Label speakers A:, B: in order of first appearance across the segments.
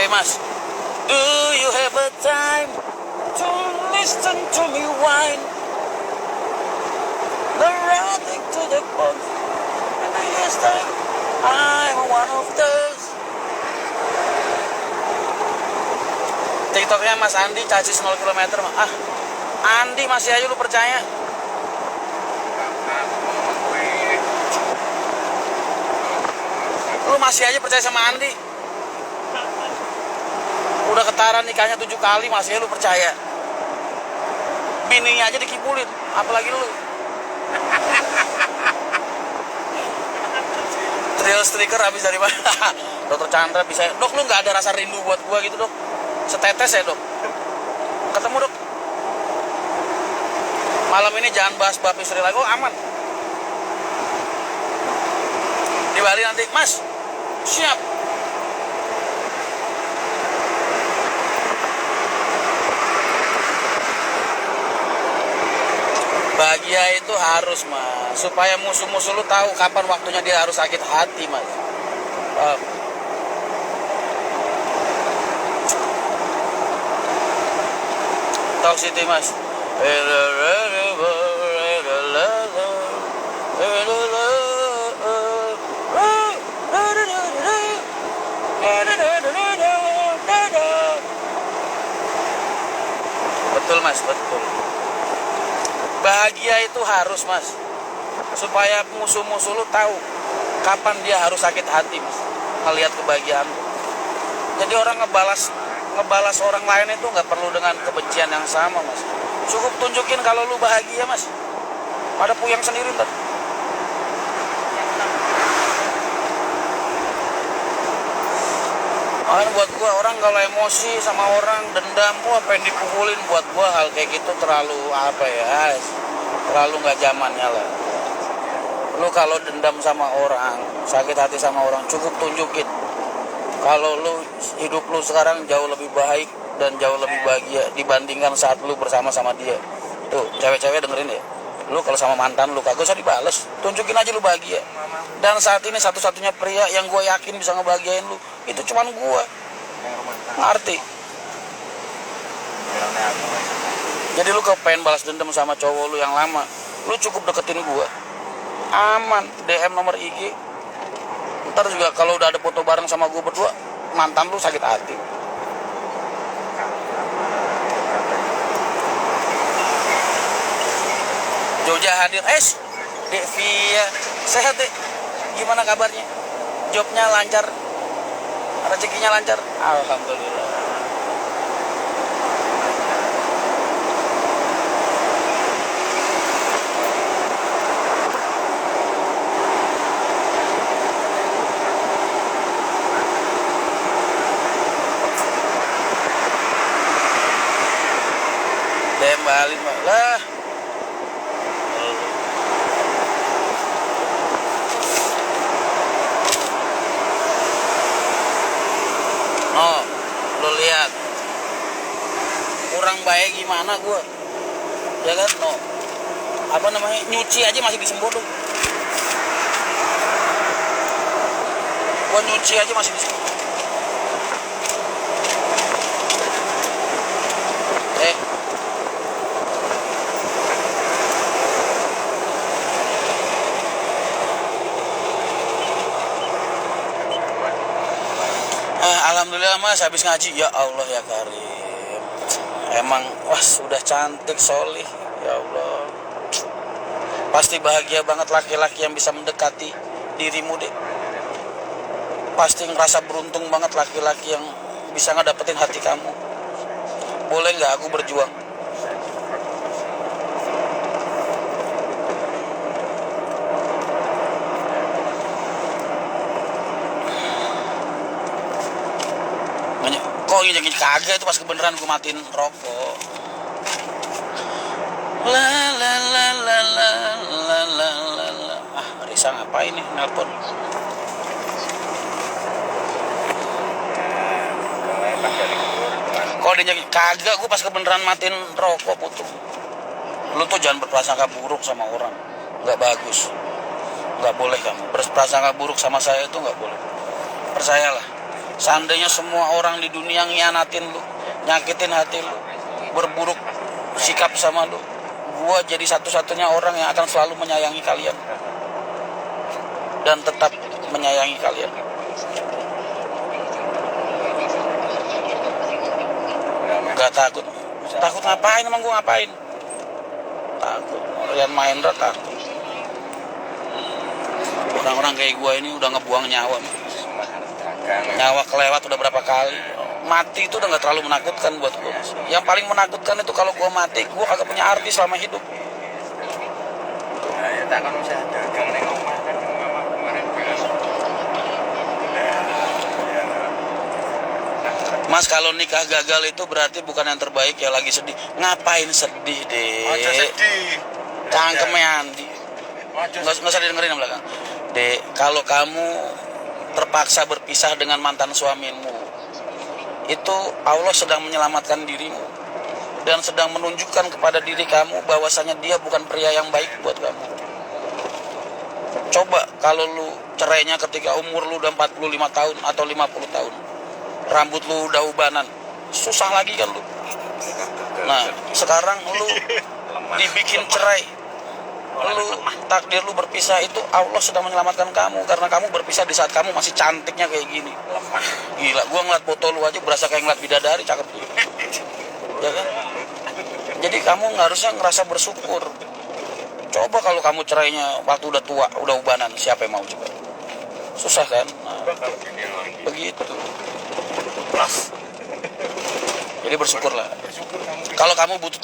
A: Oke, Mas. Do you have a time to listen to me whine? The routing to the phone. And I guess that I'm one of those. TikToknya Mas Andi cacis 0 km. Ah, Andi masih aja lu percaya? Lu masih aja percaya sama Andi? Udah ketara nikahnya 7 kali masih aja lu percaya? Bininya aja dikibulin, apalagi lu. Thrill striker habis dari mana? Dokter Chandra bisa. Dok, lu nggak ada rasa rindu buat gua gitu, Dok? Setetes ya, Dok? Ketemu, Dok. Malam ini jangan bahas bab istri lagi. Oh, aman. Di Bali nanti, Mas. Siap. Bahagia itu harus, Mas, supaya musuh-musuh lu tahu kapan waktunya dia harus sakit hati, Mas. Talk City, Mas. Betul, Mas, betul. Bahagia itu harus, Mas, supaya musuh-musuh lu tahu kapan dia harus sakit hati, Mas, ngelihat kebahagiaan lu. Jadi orang ngebalas orang lain itu nggak perlu dengan kebencian yang sama, Mas. Cukup tunjukin kalau lu bahagia, Mas. Pada puyeng sendiri ntar. Makanya buat gua, orang kalau emosi sama orang, dendam, gua pengen dipukulin. Buat gua hal kayak gitu terlalu apa ya, terlalu nggak zamannya lah. Lu kalau dendam sama orang, sakit hati sama orang, cukup tunjukin kalau lu hidup lu sekarang jauh lebih baik dan jauh lebih bahagia dibandingkan saat lu bersama sama dia. Tuh, cewek-cewek dengerin ya. Lu kalau sama mantan lu kagak usah dibales, tunjukin aja lu bahagia. Dan saat ini satu-satunya pria yang gue yakin bisa ngebahagiain lu itu cuman gue. Ngerti? Jadi lu kepengen balas dendam sama cowok lu yang lama, lu cukup deketin gue. Aman, DM nomor IG. Ntar juga kalau udah ada foto bareng sama gue berdua, mantan lu sakit hati. Jogja hadir. Devia, sehat deh. Gimana kabarnya? Jobnya lancar? Rezekinya lancar? Alhamdulillah. Balik, Mbak. Lah. Oh, lo lihat. Kurang baik gimana gua? Ya kan, no. Apa namanya? Nyuci aja masih disembodong. Gua nyuci aja masih disembodong. Alhamdulillah, Mas, habis ngaji. Ya Allah ya Karim. Emang wah sudah cantik solih. Ya Allah. Pasti bahagia banget laki-laki yang bisa mendekati dirimu deh. Pasti ngerasa beruntung banget laki-laki yang bisa ngedapetin hati kamu. Boleh nggak aku berjuang? Kok ini kagak itu pas kebeneran gue matiin rokok. La la la la la la la la. Ah, Risa ngapain nih nelpon? Kok dia nyakit kagak, gue pas kebeneran matiin rokok putus. Lu tuh jangan berprasangka buruk sama orang, nggak bagus. Nggak boleh kamu berprasangka buruk sama saya itu nggak boleh. Percayalah. Seandainya semua orang di dunia ngianatin lu, nyakitin hati lu, berburuk sikap sama lu, gua jadi satu-satunya orang yang akan selalu menyayangi kalian dan tetap menyayangi kalian. Gak takut. Takut ngapain emang gua ngapain? Takut. Rian Mahendra takut. Orang-orang kayak gua ini udah ngebuang nyawa. Nyawa kelewat udah berapa kali. Mati itu udah gak terlalu menakutkan buat gua. Yang paling menakutkan itu kalau gua mati, gua kagak punya arti selama hidup. Mas, kalau nikah gagal itu berarti bukan yang terbaik ya, lagi sedih. Ngapain sedih, Dek?
B: Aja sedih.
A: Cangkemnya Andi. Nggak usah didengerin yang belakang. Dek, kalau kamu terpaksa berpisah dengan mantan suamimu, itu Allah sedang menyelamatkan dirimu dan sedang menunjukkan kepada diri kamu bahwasanya dia bukan pria yang baik buat kamu. Coba kalau lu cerainya ketika umur lu udah 45 tahun atau 50 tahun. Rambut lu udah ubanan, susah lagi kan lu. Nah, sekarang lu dibikin cerai, lu takdir lu berpisah, itu Allah sedang menyelamatkan kamu karena kamu berpisah di saat kamu masih cantiknya kayak gini. Gila, gua ngeliat foto lu aja berasa kayak ngeliat bidadari, cakep tuh. Ya kan? Jadi kamu harusnya ngerasa bersyukur. Coba kalau kamu cerainya waktu udah tua, udah ubanan, siapa yang mau coba? Susah kan? Nah, begitu. Jadi bersyukurlah. Kalau kamu butuh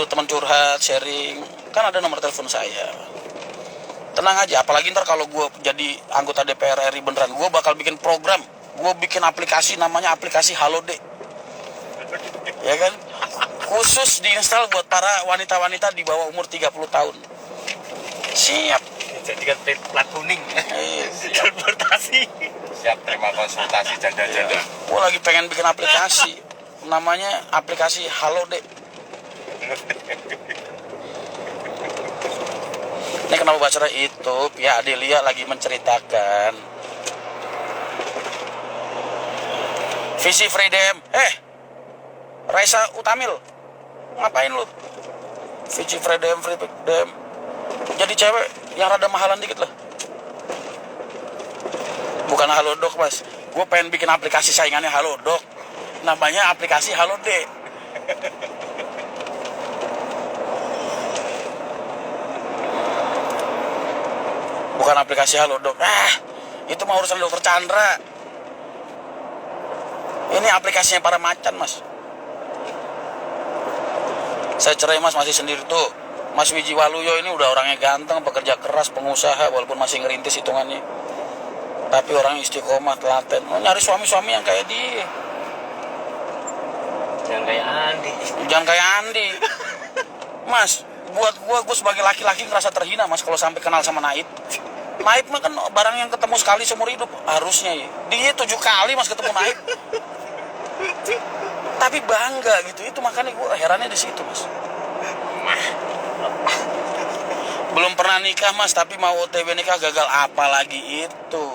A: teman curhat, sharing, kan ada nomor telepon saya. Tenang aja, apalagi ntar kalau gue jadi anggota DPR RI beneran, gue bakal bikin program, gue bikin aplikasi namanya aplikasi Halode, ya kan? Khusus diinstal buat para wanita-wanita di bawah umur 30 tahun. Siap.
B: Jadikan plat kuning. Transportasi. Siap terima konsultasi janda-janda.
A: Gue lagi pengen bikin aplikasi, namanya aplikasi Halode. Ini kenapa baca itu? Ya, Adelia lagi menceritakan visi Freedom. Raisa Utamil, ngapain lu? Visi Freedom. Jadi cewek yang rada mahalan dikit lah. Bukan Halodoc, Mas. Gue pengen bikin aplikasi saingannya Halodoc. Namanya aplikasi Halode. Bukan aplikasi Halodoc. Itu mah urusan Dokter Chandra. Ini aplikasinya para macan, Mas. Saya cerai, Mas, masih sendiri tuh. Mas Wiji Waluyo ini udah orangnya ganteng, pekerja keras, pengusaha, walaupun masih ngerintis hitungannya. Tapi orang istiqomah, telaten. Nyari suami-suami yang kayak dia.
B: Jangan kayak Andi.
A: Jangan kayak Andi. Mas, buat gue sebagai laki-laki ngerasa terhina, Mas, kalau sampai kenal sama Naib. Naib mah kan barang yang ketemu sekali seumur hidup, harusnya ya. Dia 7 kali, Mas, ketemu Naib. Tapi bangga gitu, itu makanya gue herannya di situ, Mas. Belum pernah nikah, Mas, tapi mau OTW nikah gagal, apalagi itu.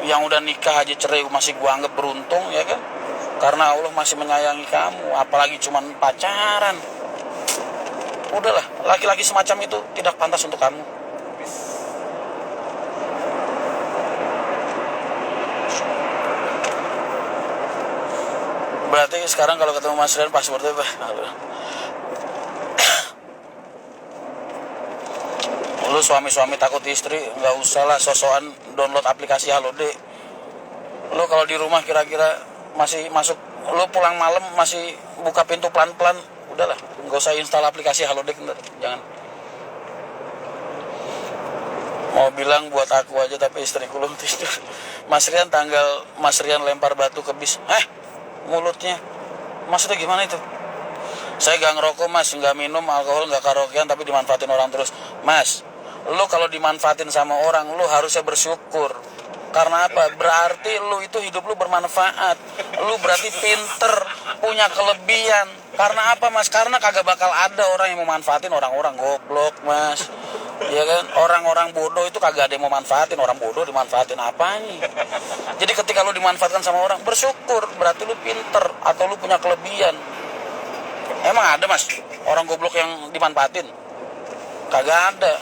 A: Yang udah nikah aja cerai masih gue anggap beruntung, ya kan? Karena Allah masih menyayangi kamu, apalagi cuman pacaran. Udahlah, laki-laki semacam itu tidak pantas untuk kamu. Berarti sekarang kalau ketemu Mas Rian passwordnya apa? Lu suami-suami takut istri, nggak usah lah sosokan download aplikasi Halode. Lu kalau di rumah kira-kira masih masuk, lu pulang malam masih buka pintu pelan-pelan, udahlah, nggak usah install aplikasi Halode, jangan. Mau bilang buat aku aja tapi istriku belum tidur. Mas Rian lempar batu ke bis. Mulutnya, maksudnya gimana itu? Saya gak ngerokok, Mas, gak minum alkohol, gak karaokean, tapi dimanfaatin orang terus. Mas, lu kalau dimanfaatin sama orang, lu harusnya bersyukur. Karena apa? Berarti lu itu hidup lu bermanfaat. Lu berarti pinter, punya kelebihan. Karena apa, Mas? Karena kagak bakal ada orang yang memanfaatin orang-orang goblok, Mas. Ya kan, orang-orang bodoh itu kagak ada yang mau manfaatin, orang bodoh dimanfaatin apanya. Jadi ketika lu dimanfaatkan sama orang, bersyukur, berarti lu pinter atau lu punya kelebihan. Emang ada mas orang goblok yang dimanfaatin? Kagak ada,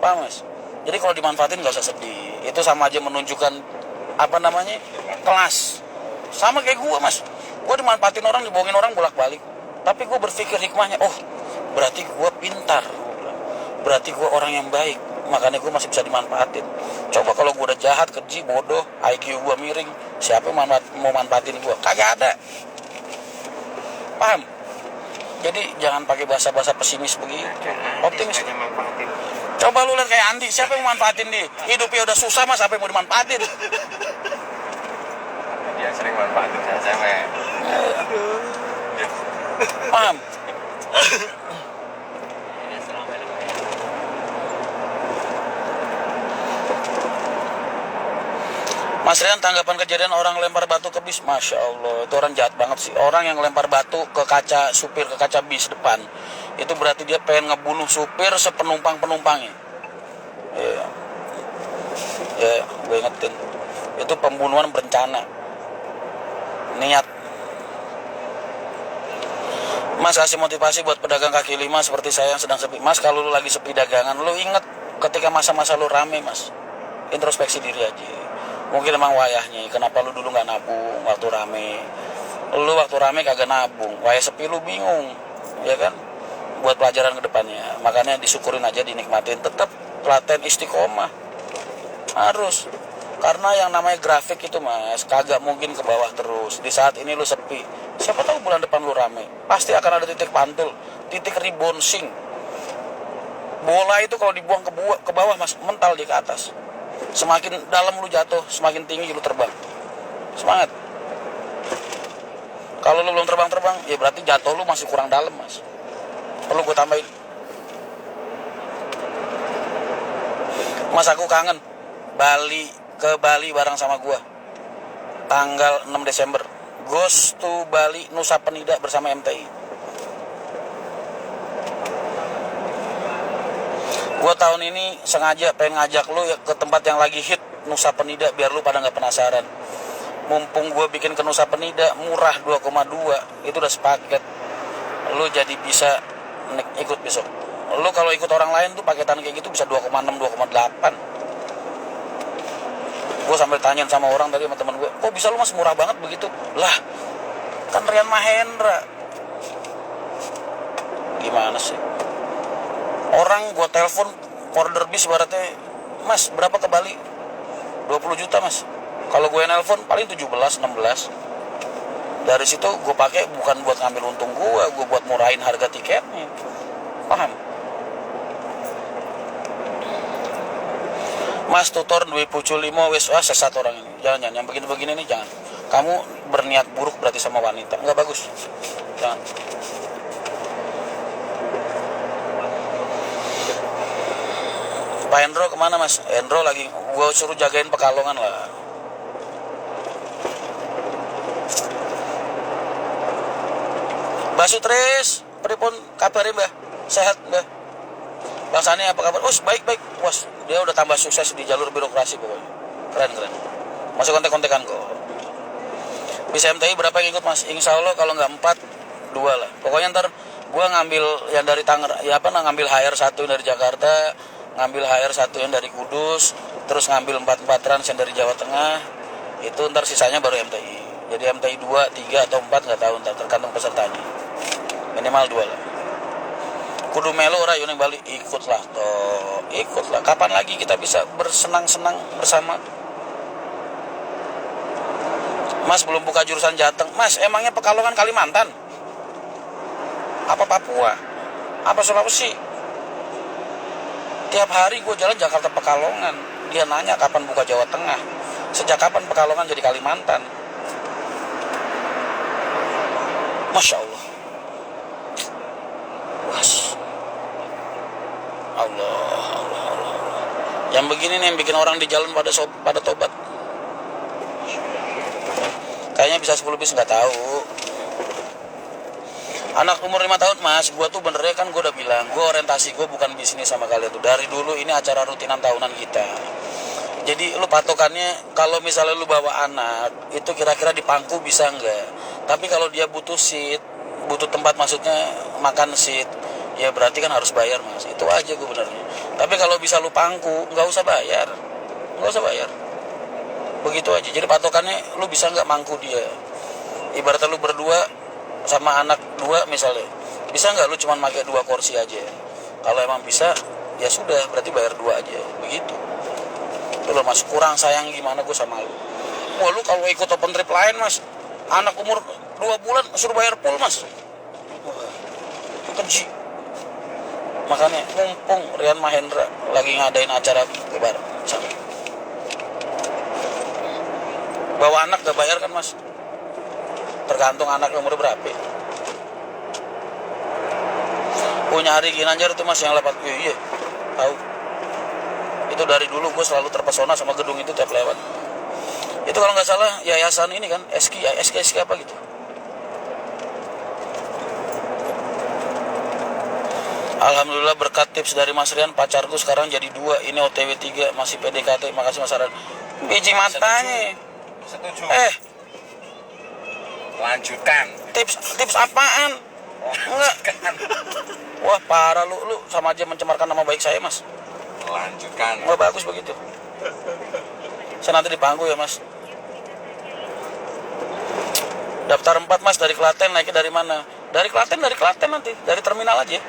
A: paham mas? Jadi kalau dimanfaatin nggak usah sedih. Itu sama aja menunjukkan apa namanya, kelas. Sama kayak gue mas, gue dimanfaatin orang, dibohongin orang bolak-balik. Tapi gue berpikir hikmahnya, oh berarti gue pintar, berarti gue orang yang baik, makanya gue masih bisa dimanfaatin. Coba kalau gue udah jahat, keji, bodoh, IQ gue miring, siapa yang mau manfaatin gue? Kagak ada. Paham? Jadi jangan pakai bahasa-bahasa pesimis begitu, optimis. Coba lu lihat kayak Andi, siapa yang manfaatin dia? Hidupnya udah susah mas, siapa yang mau dimanfaatin?
B: Dia sering manfaatin saya.
A: Paham? Mas Rian, tanggapan kejadian orang lempar batu ke bis. Masya Allah, itu orang jahat banget sih. Orang yang lempar batu ke kaca supir, ke kaca bis depan, itu berarti dia pengen ngebunuh supir sepenumpang-penumpangnya. Ya, gue ingetin, itu pembunuhan berencana, niat. Mas, kasih motivasi buat pedagang kaki lima seperti saya yang sedang sepi. Mas, kalau lu lagi sepi dagangan, lu inget ketika masa-masa lu rame mas, introspeksi diri aja. Mungkin emang wayahnya, kenapa lu dulu gak nabung waktu rame. Lu waktu rame kagak nabung, wayah sepi lu bingung, ya kan? Buat pelajaran ke depannya. Makanya disyukurin aja, dinikmatin. Tetap telaten istiqomah, harus. Karena yang namanya grafik itu mas, kagak mungkin ke bawah terus. Di saat ini lu sepi, siapa tahu bulan depan lu rame, pasti akan ada titik pantul, titik rebouncing. Bola itu kalau dibuang ke bawah mas, mental di ke atas. Semakin dalam lu jatuh, semakin tinggi lu terbang. Semangat. Kalau lu belum terbang-terbang, ya berarti jatuh lu masih kurang dalam mas. Perlu gue tambahin. Mas, aku kangen ke Bali bareng sama gue. Tanggal 6 Desember. Goes to Bali, Nusa Penida bersama MTI. Gue tahun ini sengaja pengen ngajak lu ya ke tempat yang lagi hit, Nusa Penida, biar lu pada gak penasaran. Mumpung gue bikin ke Nusa Penida murah 2,2, itu udah sepaket. Lu jadi bisa ikut besok. Lu kalau ikut orang lain tuh paketan kayak gitu bisa 2,6, 2,8. Gue sambil tanyain sama orang tadi, sama teman gue, kok bisa lu mas murah banget begitu? Lah, kan Rian Mahendra. Gimana sih? Orang gue telepon order bis ibaratnya, mas berapa ke Bali? 20 juta mas. Kalau gue nelpon paling 17, 16. Dari situ gue pakai bukan buat ngambil untung gue buat murahin harga tiketnya. Paham? Mas, tutor duwe pucu limo wis sesat orang ini. Jangan, yang begini-begini nih jangan. Kamu berniat buruk berarti sama wanita, nggak bagus. Jangan. Pak Hendro kemana mas? Hendro lagi gue suruh jagain Pekalongan lah. Mbak Sutris, pripun kabarnya mbak? Sehat mbak? Bang Sani apa kabar? Baik. Was, dia udah tambah sukses di jalur birokrasi pokoknya. Keren. Masuk kontek-kontekan kok. Bisa MTI berapa yang ikut mas? Insya Allah kalau nggak 4, 2 lah. Pokoknya ntar gue ngambil yang dari ngambil HR 1 dari Jakarta, ngambil HR 1 yang dari Kudus, terus ngambil 4 trans yang dari Jawa Tengah. Itu ntar sisanya baru MTI. Jadi MTI 2, 3 atau 4 nggak tahu, ntar tergantung pesertanya. Minimal 2 lah. Kudu melu ora yo ning Bali, ikutlah. Kapan lagi kita bisa bersenang-senang bersama? Mas belum buka jurusan Jateng. Mas, emangnya Pekalongan Kalimantan? Apa Papua? Apa Sulawesi? Tiap hari gue jalan Jakarta Pekalongan. Dia nanya kapan buka Jawa Tengah. Sejak kapan Pekalongan jadi Kalimantan? Masya Allah. Allah. Yang begini nih yang bikin orang di jalan pada tobat. Kayaknya bisa 10 bis, nggak tahu. Anak umur 5 tahun mas, gue tuh benernya kan gue udah bilang, gue orientasi gue bukan bisnis sama kalian tuh. Dari dulu ini acara rutinan tahunan kita. Jadi lu patokannya kalau misalnya lu bawa anak, itu kira-kira di pangku bisa nggak? Tapi kalau dia butuh seat, butuh tempat maksudnya makan seat, ya berarti kan harus bayar mas. Itu aja gue benernya. Tapi kalau bisa lu pangku, nggak usah bayar. Nggak usah bayar. Begitu aja. Jadi patokannya lu bisa nggak mangku dia. Ibaratnya lu berdua sama anak 2 misalnya, bisa nggak lu cuma pakai 2 kursi aja? Kalau emang bisa, ya sudah, berarti bayar 2 aja, begitu. Itu loh mas, kurang sayang gimana gue sama lu. Wah lu kalau ikut open trip lain mas, anak umur 2 bulan suruh bayar full mas. Wah, keji. Makanya mumpung Rian Mahendra lagi ngadain acara lebar, bawa anak gak bayar kan mas? Tergantung anaknya umur berapa. Punya Hari Ginanjar itu mas yang lepas. Iya, tahu. Itu dari dulu gue selalu terpesona sama gedung itu tiap lewat. Itu kalau nggak salah yayasan ini kan, SK apa gitu. Alhamdulillah berkat tips dari Mas Rian, pacarku sekarang jadi 2, ini OTW 3, masih PDKT. Makasih Mas Aran. Biji matanya.
B: Setuju. Lanjutkan.
A: Tips apaan? Enggak. Wah parah lu sama aja mencemarkan nama baik saya mas.
B: Lanjutkan.
A: Enggak bagus begitu. Saya nanti dipangku ya mas. Daftar 4 mas dari Klaten, naiknya dari mana? Dari Klaten nanti, dari terminal aja.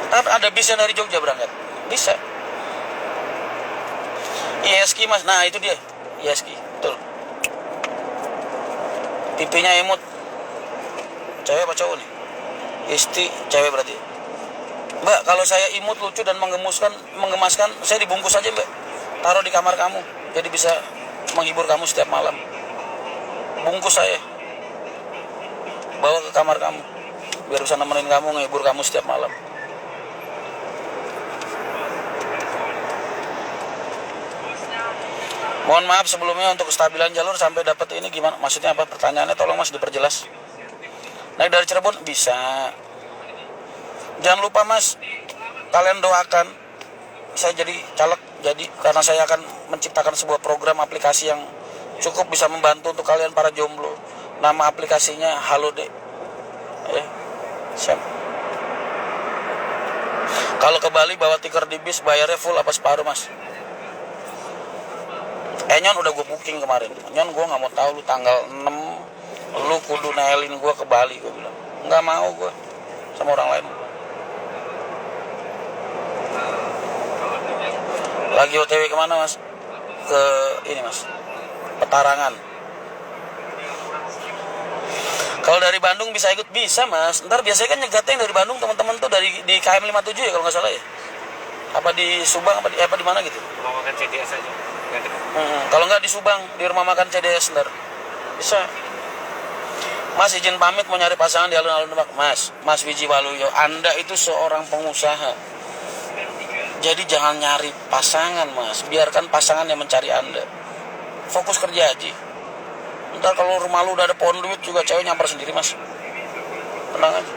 A: Tapi ada bisnya dari Jogja berangkat. Bisa. ISK mas, nah itu dia. ISK, betul. Tipenya imut. Cewek apa cowok nih? Isti, cewek berarti. Mbak, kalau saya imut, lucu dan menggemaskan, saya dibungkus aja mbak. Taruh di kamar kamu, jadi bisa menghibur kamu setiap malam. Bungkus saya, bawa ke kamar kamu, biar bisa nemenin kamu, menghibur kamu setiap malam. Mohon maaf sebelumnya untuk kestabilan jalur sampai dapat ini gimana? Maksudnya apa? Pertanyaannya tolong mas diperjelas. Naik dari Cirebon bisa. Jangan lupa mas, kalian doakan saya jadi caleg, jadi karena saya akan menciptakan sebuah program aplikasi yang cukup bisa membantu untuk kalian para jomblo. Nama aplikasinya Halo-Dek. Siap. Kalau ke Bali bawa tiker di bis, bayarnya full apa separuh mas? Nyon udah gue booking kemarin. Nyon gue gak mau tahu lu tanggal 6 lu kudu nailin gue ke Bali, gue bilang. Gak mau gue sama orang lain. Lagi OTW kemana mas? Ke ini mas, Petarangan. Kalau dari Bandung bisa ikut, bisa mas. Ntar biasanya kan nyegatnya yang dari Bandung teman-teman tuh dari di KM 57 ya kalau nggak salah ya. Apa di Subang apa di mana gitu?
B: Mau makan CDS aja.
A: Kalau nggak di Subang, di rumah makan CDS ntar bisa. Mas izin pamit mau nyari pasangan di alun-alun Demak. Mas Wiji Waluyo, Anda itu seorang pengusaha. Jadi jangan nyari pasangan mas, biarkan pasangan yang mencari Anda. Fokus kerja aja. Ntar kalau rumah lu udah ada pohon duit juga cewek nyamper sendiri mas. Tenang aja.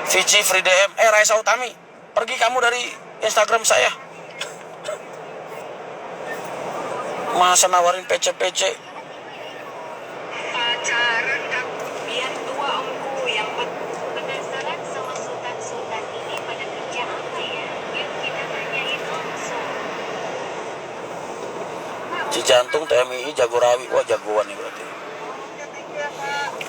A: Vici Free DM, Raisa Utami, pergi kamu dari Instagram saya. Masa nawarin PC-PC.
C: Pacaran kamu, biar tua omku yang penasaran sama sultan-sultan ini pada kerja apa ya? Yuk kita tanyain langsung.
A: Cijantung, TMI, Jagorawi, wah jagoan nih berarti.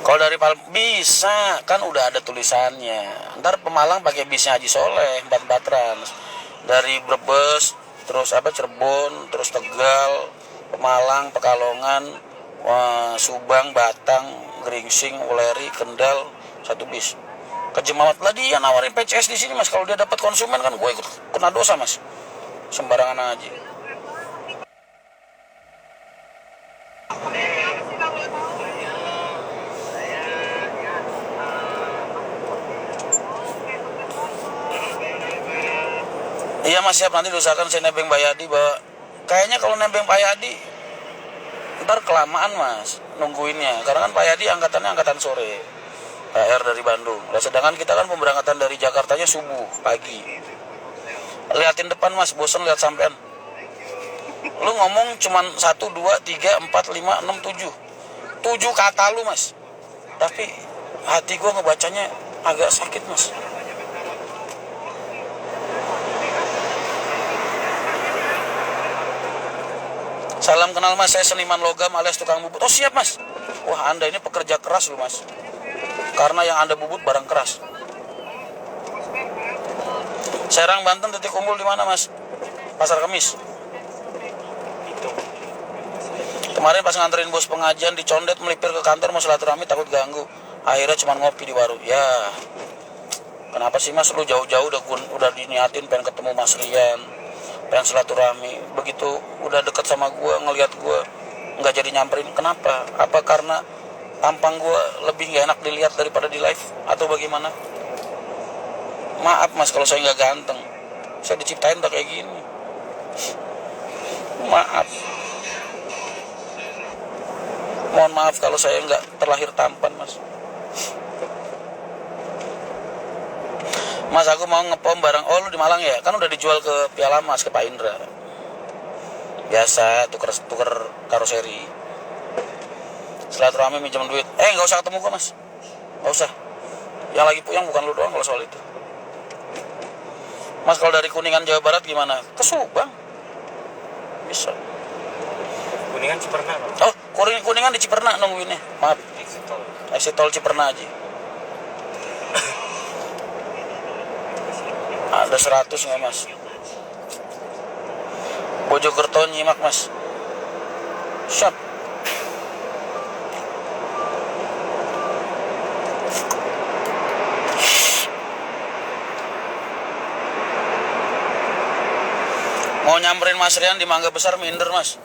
A: Kalau dari Palembang bisa, kan udah ada tulisannya. Ntar Pemalang pakai bisnya Haji Soleh, 44 trans. Dari Brebes, terus Cirebon, terus Tegal, Pemalang, Pekalongan, Subang, Batang, Gringsing, Uleri, Kendal, satu bis. Ke Jemaat lah dia nawarin PCS di sini mas. Kalau dia dapat konsumen kan gue ikut kena dosa mas. Sembarangan aja. Iya mas, siap, nanti diusahakan saya nebeng Pak Yadi bahwa kayaknya kalau nebeng Pak Yadi ntar kelamaan mas nungguinnya, karena kan Pak Yadi angkatannya angkatan sore. PR dari Bandung. Nah, sedangkan kita kan pemberangkatan dari Jakartanya subuh pagi. Liatin depan mas, bosen lihat sampean. Lu ngomong cuman 1, 2, 3, 4, 5, 6, 7 7 kata lu mas. Tapi hati gue ngebacanya agak sakit mas. Salam kenal mas, saya seniman logam alias tukang bubut. Oh siap mas. Wah anda ini pekerja keras lu mas. Karena yang anda bubut barang keras. Serang Banten titik kumpul di mana mas? Pasar Kemis. Kemarin pas nganterin bos pengajian dicondet melipir ke kantor mau silaturahmi takut ganggu. Akhirnya cuma ngopi di warung. Ya. Kenapa sih mas lu jauh-jauh udah diniatin pengen ketemu Mas Rian, pengen silaturahmi. Begitu udah deket sama gua ngelihat gua nggak jadi nyamperin. Kenapa? Apa karena tampang gua lebih nggak enak dilihat daripada di live atau bagaimana? Maaf mas kalau saya nggak ganteng. Saya diciptain udah kayak gini. Maaf. Mohon maaf kalau saya nggak terlahir tampan mas. Mas aku mau ngepom barang. Oh lu di Malang ya? Kan udah dijual ke Piala Mas, ke Pak Indra. Biasa tuker karoseri. Silaturahmi minjem duit. Nggak usah ketemu kok mas. Nggak usah. Yang lagi puyeng bukan lu doang kalau soal itu. Mas kalau dari Kuningan Jawa Barat gimana? Ke Subang. Bisa.
B: Kuningan Ciperna.
A: Oh, Kuningan di Ciperna nungguinnya. Maaf. Exit tol Ciperna aja. Ada 100 nggak mas? Bojokerto nyimak mas. Siap. Mau nyamperin Mas Rian di Mangga Besar minder mas.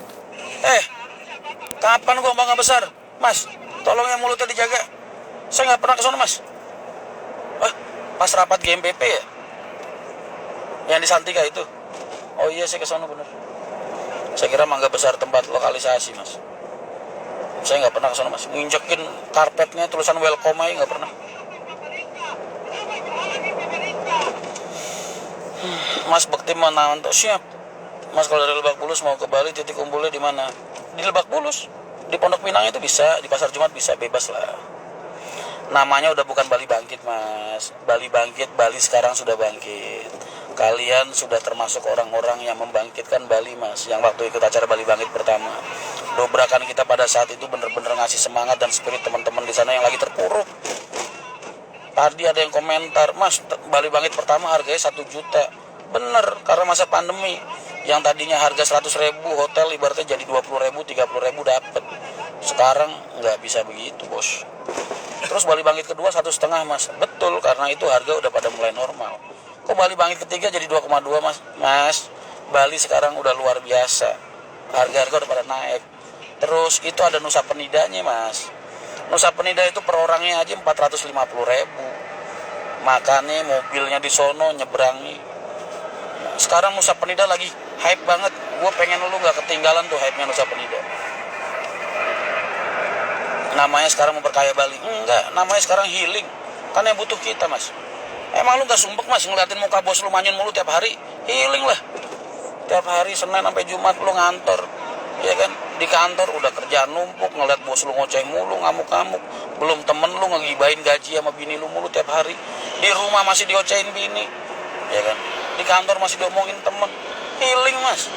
A: Kapan gua Mangga Besar? Mas, tolong yang mulutnya dijaga. Saya nggak pernah ke sana mas. Pas rapat GMPP ya? Yang di Santika itu. Oh iya saya ke sana bener. Saya kira Mangga Besar tempat lokalisasi mas. Saya nggak pernah ke sana mas. Nginjekin karpetnya tulisan welcome aja nggak pernah. Mas Bekti mau nonton siap. Mas kalau dari Lebak Bulus mau ke Bali titik kumpulnya di mana? Di Lebak Bulus. Di Pondok Pinang itu bisa, di Pasar Jumat bisa, bebas lah. Namanya udah bukan Bali Bangkit mas. Bali Bangkit, Bali sekarang sudah bangkit. Kalian sudah termasuk orang-orang yang membangkitkan Bali mas. Yang waktu ikut acara Bali Bangkit pertama. Dobrakan kita pada saat itu bener-bener ngasih semangat dan spirit teman-teman di sana yang lagi terpuruk. Tadi ada yang komentar, mas Bali Bangkit pertama harganya 1 juta. Bener, karena masa pandemi. Yang tadinya harga 100.000 hotel ibaratnya jadi 20.000, 30.000 dapet. Sekarang nggak bisa begitu bos. Terus Bali Bangkit kedua 1,5 mas. Betul, karena itu harga udah pada mulai normal. Kok Bali Bangkit ketiga jadi 2,2 mas? Mas, Bali sekarang udah luar biasa. Harga-harga udah pada naik. Terus itu ada Nusa Penidanya mas. Nusa Penida itu per orangnya aja 450.000. Makanya mobilnya di sono nyebrangi. Sekarang Nusa Penida lagi hype banget. Gue pengen lu gak ketinggalan tuh hype-nya Nusa Penida. Namanya sekarang memperkaya Bali. Enggak, namanya sekarang healing. Kan yang butuh kita mas. Emang lu gak sumpek mas ngeliatin muka bos lu manyun mulu tiap hari? Healing lah. Tiap hari Senin sampai Jumat lu ngantor. Ya kan? Di kantor udah kerjaan numpuk, ngeliat bos lu ngoceh mulu, ngamuk-ngamuk. Belum temen lu ngegibain gaji sama bini lu mulu tiap hari. Di rumah masih diocehin bini. Ya kan? Di kantor masih diomongin temen. Healing mas.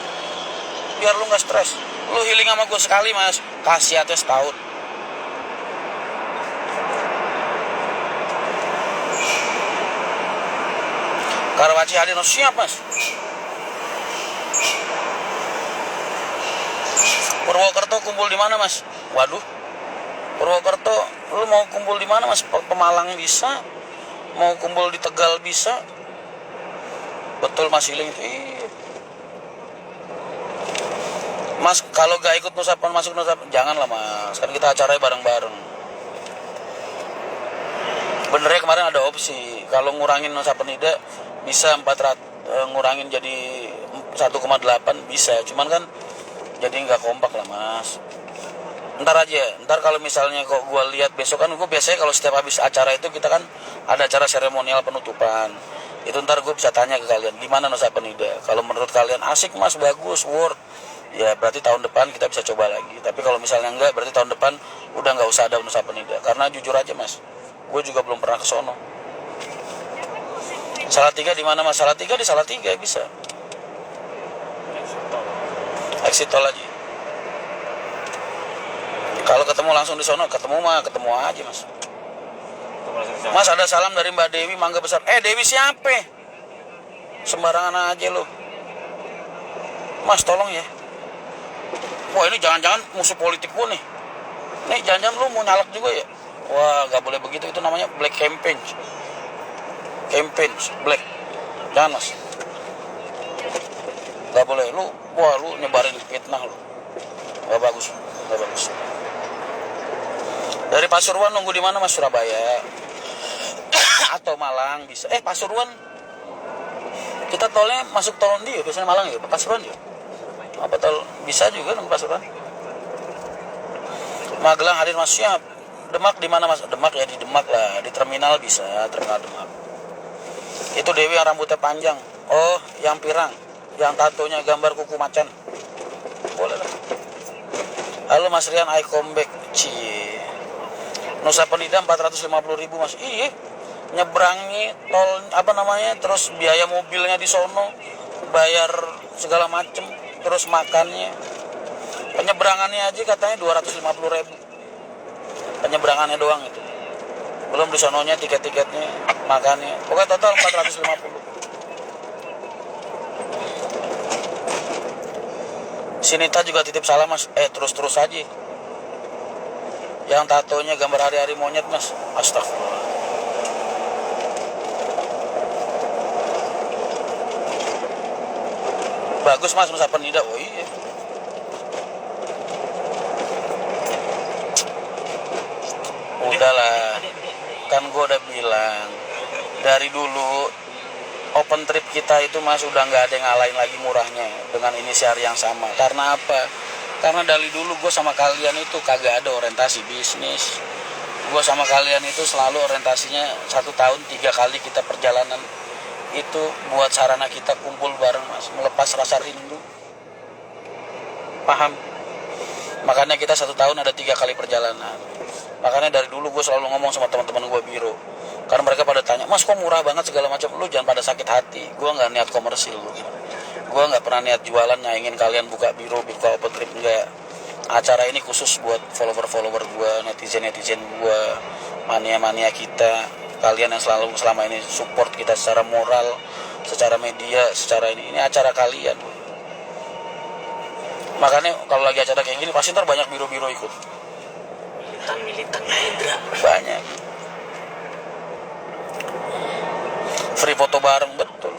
A: Biar lu gak stres. Lu healing sama gue sekali mas. Khasiatnya setahun. Karawaci hadir, siap mas. Purwokerto kumpul di mana mas? Waduh, Purwokerto, lu mau kumpul di mana mas? Pemalang bisa, mau kumpul di Tegal bisa. Betul mas Hiling. Mas kalau gak ikut Nusapan masuk Nusapan, janganlah mas. Kan kita acaranya bareng-bareng. Benernya kemarin ada opsi, kalau ngurangin Nusa Penida bisa 400, ngurangin jadi 1,8 bisa, cuman kan jadi nggak kompak lah mas. Ntar aja, ntar kalau misalnya kok gue lihat besok kan gue biasanya kalau setiap habis acara itu kita kan ada acara seremonial penutupan. Itu ntar gue bisa tanya ke kalian gimana Nusa Penida. Kalau menurut kalian asik mas, bagus, worth, ya berarti tahun depan kita bisa coba lagi. Tapi kalau misalnya enggak, berarti tahun depan udah nggak usah ada Nusa Penida. Karena jujur aja mas, gue juga belum pernah ke sono. Salatiga di mana mas? Salatiga di Salatiga bisa. Exit tol aja. Kalau ketemu langsung di sono, ketemu aja mas. Mas ada salam dari Mbak Dewi, Mangga Besar. Dewi siapa? Sembarangan aja lo. Mas tolong ya. Wah ini jangan-jangan musuh politik gue nih. Nih jangan-jangan lu mau nyalak juga ya. Wah gak boleh begitu, itu namanya black campaign. Campaign, black. Jangan mas. Gak boleh, lu nyebarin fitnah lu. Gak bagus. Dari Pasuruan nunggu di mana mas? Surabaya atau Malang bisa. Pasuruan kita tolnya masuk tol dia biasanya Malang ya, Pasuruan ya. Apa tol bisa juga nunggu Pasuruan. Magelang hadir mas siap. Demak di mana mas? Demak ya di Demak lah, di terminal bisa, terminal Demak. Itu Dewi yang rambutnya panjang. Oh, yang pirang, yang tatonya gambar kuku macan. Boleh lah. Halo Mas Rian, I come back. Cie. Nusa Penida 450.000 mas. Iya. Nyebrangi tol terus biaya mobilnya di sono, bayar segala macem, terus makannya. Penyeberangannya aja katanya 250.000. Penyeberangannya doang itu. Belum di sononya tiket-tiketnya, makannya. Pokoknya total 450. Sinita juga titip salam mas. Terus aja. Yang tatonya gambar hari-hari monyet mas. Astagfirullah. Bagus mas Nusa Penida. Oh iya. Udahlah. Kan gue udah bilang dari dulu open trip kita itu mas udah nggak ada yang ngalahin lagi murahnya dengan inisial yang sama. Karena apa? Karena dari dulu gue sama kalian itu kagak ada orientasi bisnis. Gue sama kalian itu selalu orientasinya 1 tahun 3 kali kita perjalanan. Itu buat sarana kita kumpul bareng mas, melepas rasa rindu. Paham? Makanya kita 1 tahun ada 3 kali perjalanan. Makanya dari dulu gue selalu ngomong sama teman-teman gue biro. Karena mereka pada tanya, mas kok murah banget segala macam. Lu jangan pada sakit hati. Gue nggak niat komersil lu. Gue nggak pernah niat jualan nyaingin kalian buka biro, buka open trip, enggak. Acara ini khusus buat follower gue, netizen gue, mania kita, kalian yang selalu selama ini support kita secara moral, secara media, secara ini acara kalian. Makanya kalau lagi acara kayak gini pasti ntar banyak biro-biro ikut.
B: Militan Hendra
A: Banyak. Free foto bareng, betul.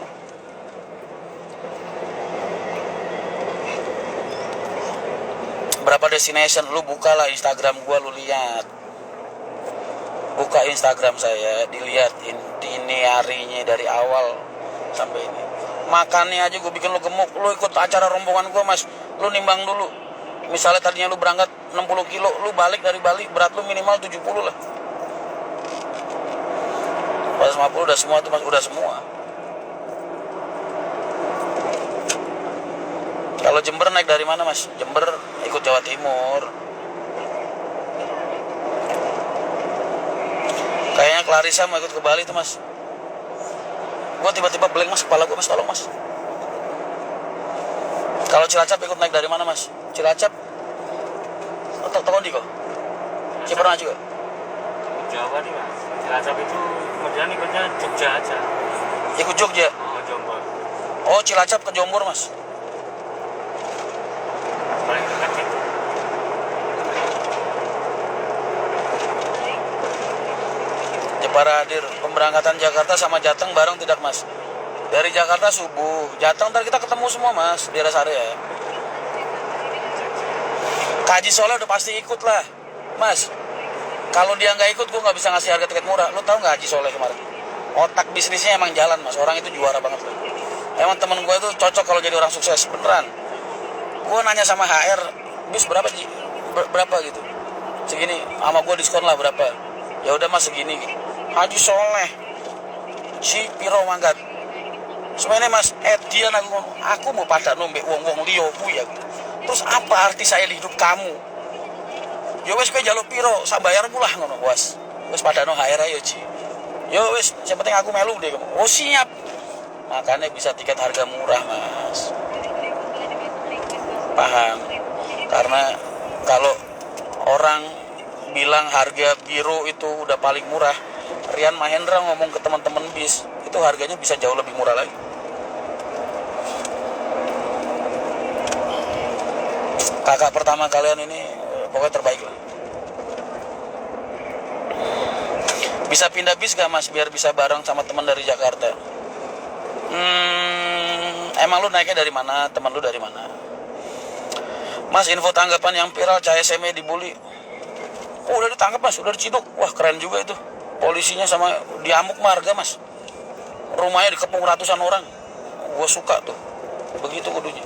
A: Berapa destination, lu bukalah Instagram gua, lu lihat. Buka Instagram saya, dilihat ini harinya dari awal sampai ini. Makannya aja gue bikin lu gemuk. Lu ikut acara rombongan gua mas, lu nimbang dulu. Misalnya tadinya lu berangkat 60 kilo, lu balik dari Bali, berat lu minimal 70 lah. 450 udah semua tuh mas, udah semua. Kalau Jember naik dari mana mas? Jember ikut Jawa Timur. Kayaknya Clarissa mau ikut ke Bali tuh mas. Gue tiba-tiba blank mas, kepala gue mas, tolong mas. Kalau Cilacap ikut naik dari mana mas? Cilacap Tokondi kok? Ciperna juga?
B: Jawa nih mas. Cilacap itu kemudian ikutnya Jogja aja.
A: Ikut Jogja?
B: Oh Jombor.
A: Oh Cilacap ke Jombor mas?
B: Paling dekat itu.
A: Jepara hadir. Pemberangkatan Jakarta sama Jateng bareng tidak mas? Dari Jakarta subuh, Jateng ntar kita ketemu semua mas di rest area. Haji Soleh udah pasti ikut lah mas. Kalau dia nggak ikut gue nggak bisa ngasih harga tiket murah. Lu tahu nggak Haji Soleh kemarin? Otak bisnisnya emang jalan mas. Orang itu juara banget loh. Emang temen gue itu cocok kalau jadi orang sukses beneran. Gue nanya sama HR, bis berapa berapa gitu. segini, sama gue diskon lah berapa. Ya udah mas segini. Haji Soleh si piro mangkat sebenarnya mas Edian aku mau pada nombek wong-wong liyo ya. Terus apa arti saya di hidup kamu? Ya wes kowe jaluk piro sak bayar mulah ngono was. Wes pada no HR ayo Ci. Yo wes yang penting aku melu deh. Oh siap. Makanya bisa tiket harga murah mas. Paham? Karena kalau orang bilang harga biru itu udah paling murah, Rian Mahendra ngomong ke teman-teman bis itu harganya bisa jauh lebih murah lagi. Kakak pertama kalian ini pokoknya terbaik lah. Bisa pindah bis gak mas biar bisa bareng sama teman dari Jakarta? Emang lu naiknya dari mana? Teman lu dari mana? Mas, info tanggapan yang viral CSME dibully. Oh, udah ditangkap mas, udah diciduk. Wah keren juga itu. Polisinya sama diamuk marga mas. Rumahnya dikepung ratusan orang. Gue suka tuh. Begitu kudunya.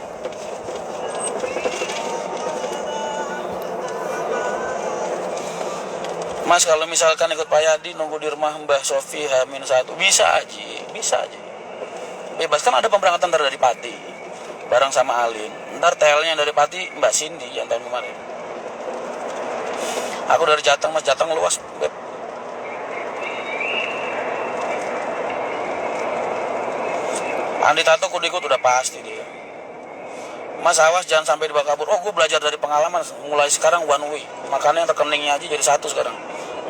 A: Mas kalau misalkan ikut Pak Yadi nunggu di rumah Mbah Sofi H-1 bisa aja. Bebas kan ada pemberangkatan dari Pati bareng sama Alin. Ntar TL-nya dari Pati Mbak Cindy yang tahun kemarin. Aku dari Jateng mas, Jateng luas. Andi Tato kudu ikut udah pasti dia. Mas awas jangan sampai dibawa kabur. Oh gue belajar dari pengalaman. Mulai sekarang one way. Makanya rekeningnya aja jadi 1 sekarang.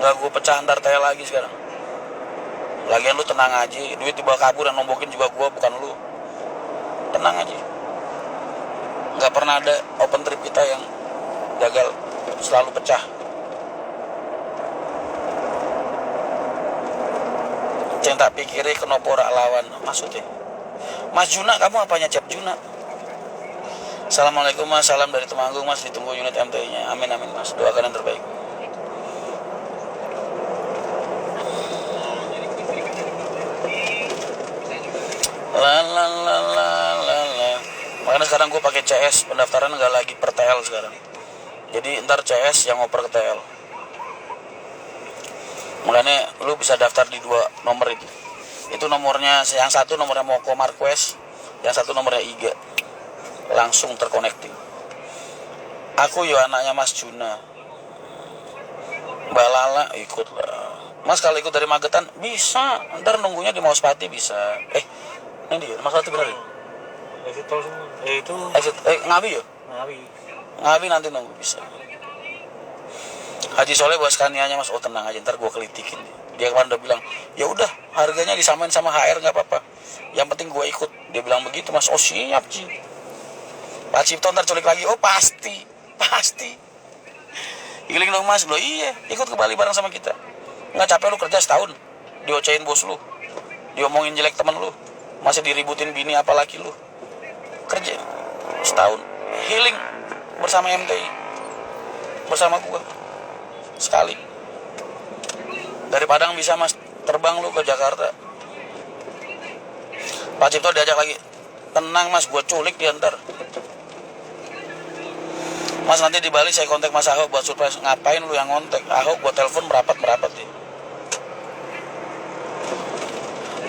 A: Nggak gue pecah ntar TL lagi sekarang. Lagian lu tenang aja. Duit dibawa kabur dan nombokin juga gue bukan lu. Tenang aja. Nggak pernah ada open trip kita yang gagal. Selalu pecah. Yang tak pikiri kenopora lawan. Maksudnya Mas Juna, kamu apanya Cep Juna? Assalamualaikum mas, salam dari Temanggung mas, ditunggu unit MTI-nya. Amin amin mas, doakan yang terbaik. Makanya sekarang gue pakai CS, pendaftaran nggak lagi per TL sekarang. Jadi ntar CS yang oper ke TL. Makanya lu bisa daftar di 2 nomor itu. Itu nomornya, yang satu nomornya Moko Marquez, yang satu nomornya Iga. Langsung terkonekting. Aku yo anaknya Mas Juna. Mbak Lala ikut lah. Mas kalau ikut dari Magetan bisa. Ntar nunggunya di Mauspati bisa. Ini dia, Mas Pati bener ya?
B: Itu
A: Ngawi ya? Ngawi nanti nunggu bisa. Haji Soleh buat skanianya mas, oh tenang aja ntar gue kelitikin. Dia kemarin udah bilang, ya udah harganya disamain sama HR nggak apa-apa. Yang penting gue ikut. Dia bilang begitu mas, oh siap Ci. Pak Cipto ntar culik lagi, oh pasti. Giling dong mas, lo iya ikut ke Bali bareng sama kita. Nggak capek lu kerja setahun, diocehin bos lu, diomongin jelek temen lu, masih diributin bini apalagi lu. Kerja setahun, healing bersama MTI, bersama gua sekali. Dari Padang bisa mas terbang lu ke Jakarta. Pak Cipto diajak lagi, tenang mas, gua culik diantar. Mas nanti di Bali saya kontak Mas Ahok buat surprise. Ngapain lu yang kontak? Ahok gua telepon merapat deh.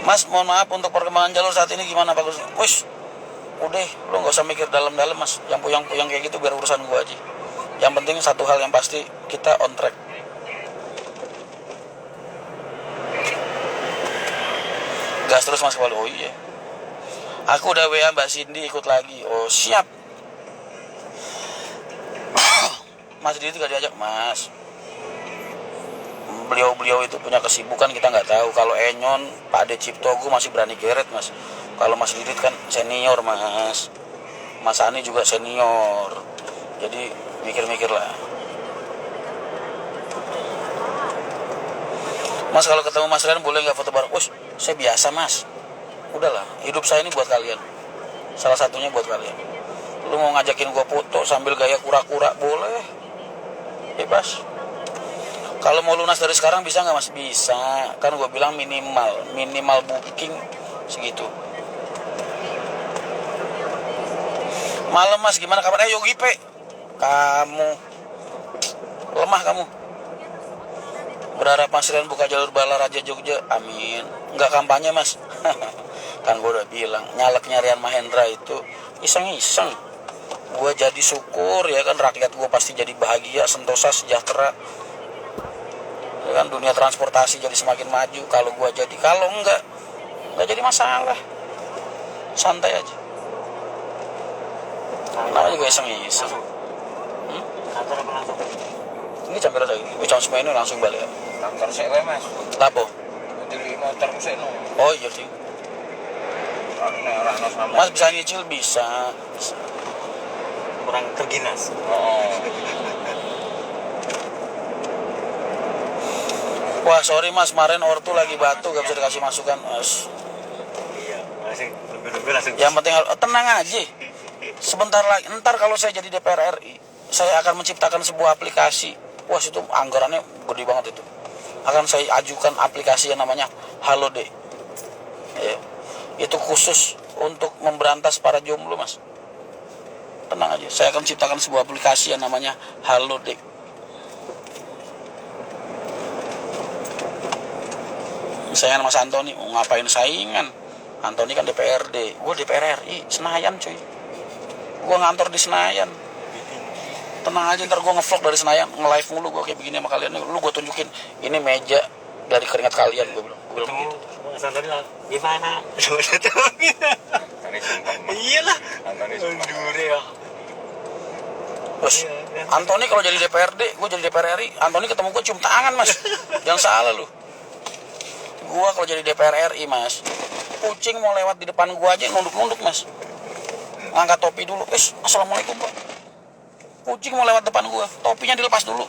A: Mas mohon maaf untuk perkembangan jalur saat ini gimana Pak Gus? Wih, udah lu gak usah mikir dalam-dalam mas. Yang puyang-puyang kayak gitu biar urusan gua aja. Yang penting satu hal yang pasti, kita on track. Gas terus mas kepala. Oh iya, aku udah WA Mbak Cindy ikut lagi. Oh siap. Mas Didi gak diajak mas. Beliau itu punya kesibukan kita nggak tahu. Kalau Enyon, Pak Ade Cipto gue masih berani geret mas. Kalau Mas Didit kan senior mas. Mas Ani juga senior. Jadi mikir-mikir lah. Mas kalau ketemu Mas Rian boleh nggak foto bareng? Saya biasa mas. Udahlah, hidup saya ini buat kalian. Salah satunya buat kalian. Lu mau ngajakin gue foto sambil gaya kura-kura boleh. Bebas. Kalau mau lunas dari sekarang bisa nggak mas? Bisa. Kan gue bilang minimal booking segitu. Malam mas gimana kabar? Yogi P, kamu lemah kamu. Berharap Mas Rian buka jalur bala Raja Jogja. Amin. Nggak kampanye Mas. Kan gue udah bilang nyaleknya Rian Mahendra itu iseng-iseng. Gue jadi syukur ya kan, rakyat gue pasti jadi bahagia, sentosa, sejahtera. Ya kan, dunia transportasi jadi semakin maju kalau gue jadi. Kalau enggak jadi masalah. Santai aja. Namanya juga iseng-iseng.
B: Kantor apa langsung?
A: Ini jam berapa lagi? Jam 9 ini langsung balik ya?
D: Kantor saya wae Mas.
A: Lapo?
D: Jadi motor sik no.
A: Oh iya sih.
D: Ora sama.
A: Mas bisa nyicil bisa.
B: Kurang terginas.
D: Oh.
A: Wah sorry Mas, kemarin ortu lagi batu gak bisa dikasih masukan Mas.
B: Iya, masih lebih langsung.
A: Yang penting tenang aja. Sebentar lagi, ntar kalau saya jadi DPR RI, saya akan menciptakan sebuah aplikasi. Wah itu anggarannya gede banget itu. Akan saya ajukan aplikasi yang namanya Haloday. Ya. Itu khusus untuk memberantas para jomblo Mas. Tenang aja, saya akan ciptakan sebuah aplikasi yang namanya Haloday. Misalnya Mas Antoni, ngapain saingan? Antoni kan DPRD, gue DPR RI, Senayan cuy. Gue ngantor di Senayan. Tenang aja, ntar gue ngevlog dari Senayan, nge-live mulu gue kayak begini sama kalian. Lu gue tunjukin, ini meja dari keringat kalian, gue bilang begitu.
B: Mas Antoni lah, gimana? Iyalah. Dure ya.
A: Bos, Antoni kalau jadi DPRD, gue jadi DPR RI, Antoni ketemu gue cium tangan Mas. Jangan salah lu. Gua kalau jadi DPR RI Mas, kucing mau lewat di depan gua aja nunduk-nunduk Mas. Angkat topi dulu. Assalamualaikum Pak. Kucing mau lewat depan gua, topinya dilepas dulu.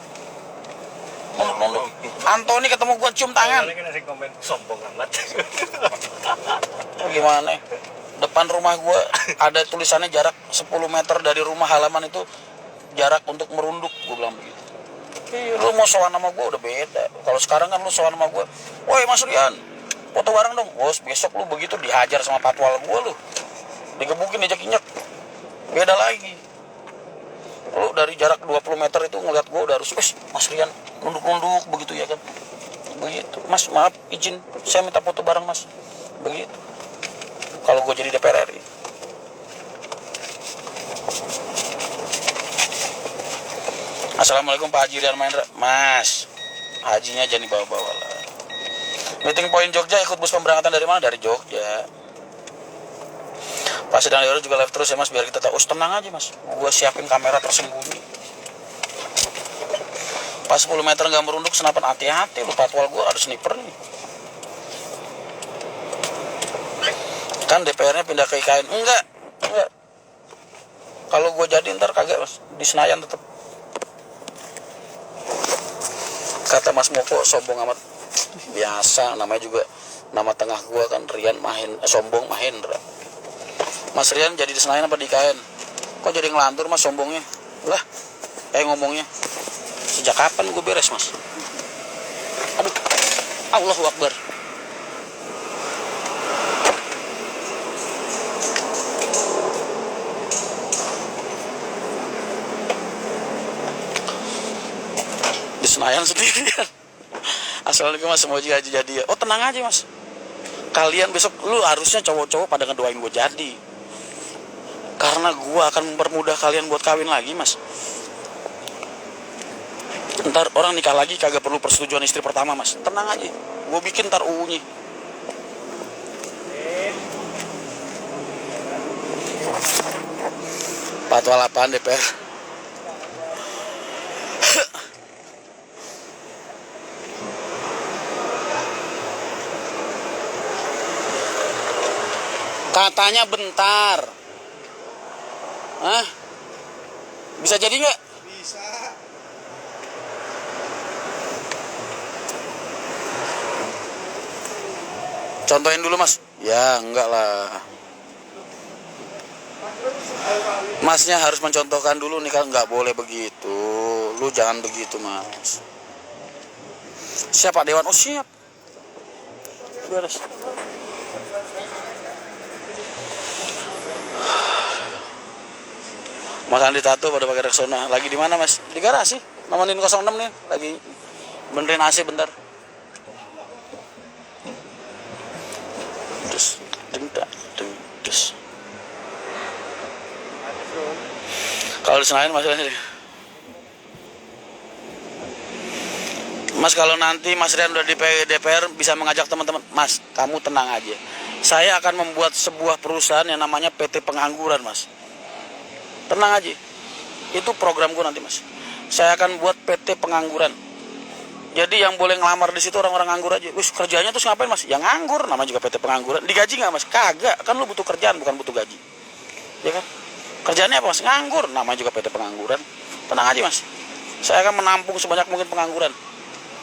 A: Nunduk-nunduk. Antoni ketemu gua cium tangan.
B: Komen sombong amat.
A: Gimana? Depan rumah gua ada tulisannya jarak 10 meter dari rumah halaman itu jarak untuk merunduk, gua bilang begitu. Lu mau sowan sama gue udah beda. Kalau sekarang kan lu sowan sama gue, woi Mas Rian, foto bareng dong. Bos, besok lu begitu dihajar sama patwal gue lu. Digebukin, dijak-injak. Beda lagi. Lu dari jarak 20 meter itu ngeliat gue udah harus, Mas Rian, nunduk-nunduk begitu ya kan. Begitu. Mas, maaf, izin, saya minta foto bareng Mas. Begitu. Kalau gue jadi DPR RI. Assalamualaikum Pak Haji Rian Mahendra. Mas, hajinya jangan dibawa-bawa lah. Meeting point Jogja, ikut bus pemberangkatan dari mana? Dari Jogja. Pas sedang lihat juga live terus ya Mas, biar kita tahu. Tenang aja Mas, gua siapin kamera tersembunyi. Pas 10 meter nggak merunduk senapan, hati-hati lu, patwal gua ada sniper nih. Kan DPR-nya pindah ke IKN. Enggak. Kalau gua jadi ntar kagak Mas, di Senayan tetap. Kata Mas Moko, sombong amat. Biasa, namanya juga nama tengah gua kan Rian Sombong Mahendra. Mas Rian jadi di Senayan apa di IKN? Kok jadi ngelantur Mas sombongnya? Lah, ngomongnya. Sejak kapan gue beres Mas? Aduh, Allahu Akbar. Senayan sendirian. Assalamualaikum Mas, semoga haji jadi ya. Oh tenang aja Mas, kalian besok lu harusnya cowok-cowok pada ngedoain gue jadi, karena gue akan mempermudah kalian buat kawin lagi Mas. Ntar orang nikah lagi kagak perlu persetujuan istri pertama Mas. Tenang aja, gue bikin ntar UU-nya. Patwal apaan DPR? Katanya bentar. Hah? Bisa jadi nggak? Bisa. Contohin dulu Mas. Ya enggak lah. Masnya harus mencontohkan dulu nih, kalau nggak boleh begitu. Lu jangan begitu Mas. Siap Pak Dewan? Oh siap. Beres. Mas Andi Tato pada pakai Rexona. Lagi di mana Mas? Di garasi. Nemenin 06 nih. Lagi Benerin AC bentar. Terus, terus. Kalau di Senayan masih sini. Mas, kalau nanti Mas Rian udah di DPR bisa mengajak teman-teman. Mas, kamu tenang aja. Saya akan membuat sebuah perusahaan yang namanya PT Pengangguran, Mas. Tenang aja. Itu programku nanti, Mas. Saya akan buat PT Pengangguran. Jadi yang boleh ngelamar di situ orang-orang nganggur aja. Wis, kerjanya terus ngapain, Mas? Ya nganggur, namanya juga PT Pengangguran. Digaji nggak, Mas? Kagak. Kan lu butuh kerjaan, bukan butuh gaji. Ya kan? Kerjaannya apa, Mas? Nganggur, namanya juga PT Pengangguran. Tenang aja, Mas. Saya akan menampung sebanyak mungkin pengangguran.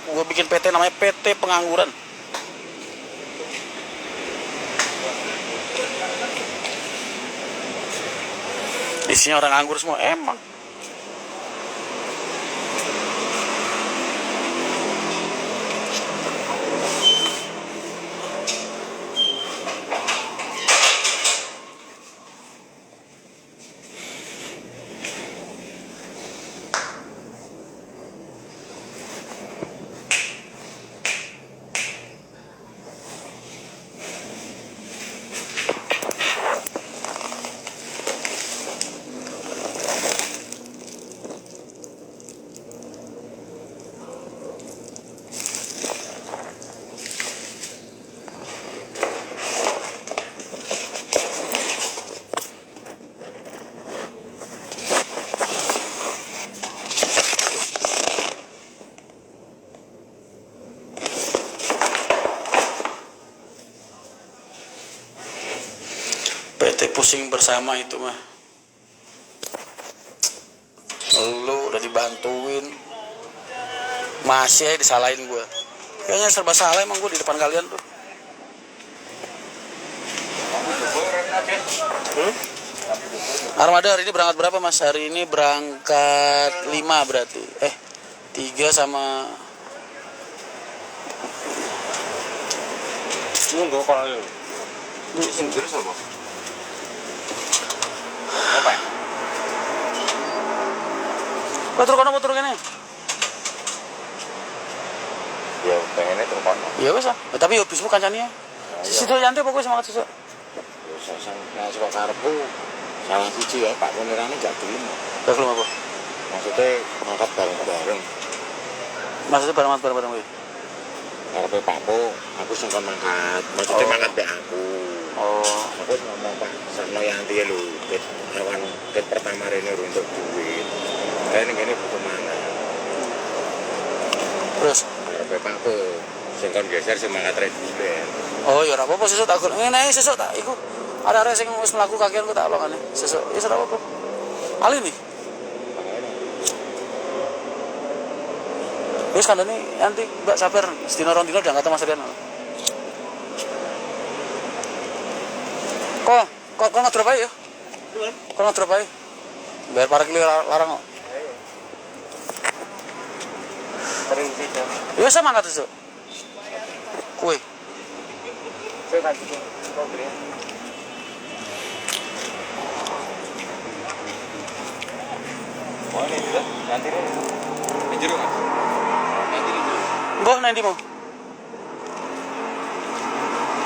A: Gue bikin PT namanya PT Pengangguran. Isinya orang nganggur semua, emang. PT pusing bersama itu mah. Lu udah dibantuin, masih aja disalahin gue. Kayaknya serba salah emang gue di depan kalian tuh. Armada hari ini berangkat berapa, Mas? Hari ini berangkat 5 berarti. 3 sama.
D: Lu gak kalau lu sendiri sama apa ya?
A: Motor kene.
D: Ya pengennya terukan.
A: Iya wes lah. Tapi yo bismu kancane. Sisi to yanti pokoknya semangat sesuk.
D: Ya sesang nek kok karepku salah siji ya Pak Penerane gak gelem.
A: Gak gelem apa?
D: Maksudnya ngangkat bareng-bareng.
A: Maksudnya bareng-bareng kuwi.
D: Karepe Pak Po, aku sing kon mangkat. Maksudnya mangkat mbek aku.
A: Oh,
D: Aku ngomong Pak Sarno Yanti lho, ket pertama rene untuk duit. Kayak ini butuh mana?
A: terus.
D: Karepe Pak Po, sing kon geser sing mangkat reguler.
A: Oh, ya ora apa-apa sesuk tak gur. Ngene sesuk tak iku. Ada sing wis mlaku kakean ku tak lokane. Sesuk ya ora apa-apa. Ali nih. Wis kandhane nanti Mbak sabar sedina rong dina udah ngata Mas Rian. Kok ngadrop ae ya? Kok ngadrop ae? Biar parkir larang kok.
D: Sering sih, Jam.
A: Ya sama angkat sesuk. Kue.
D: Saya kasih progres. Oh ini juga, nanti ini. Ini jeruk Mas. Nanti ini.
A: Mbah nanti mau.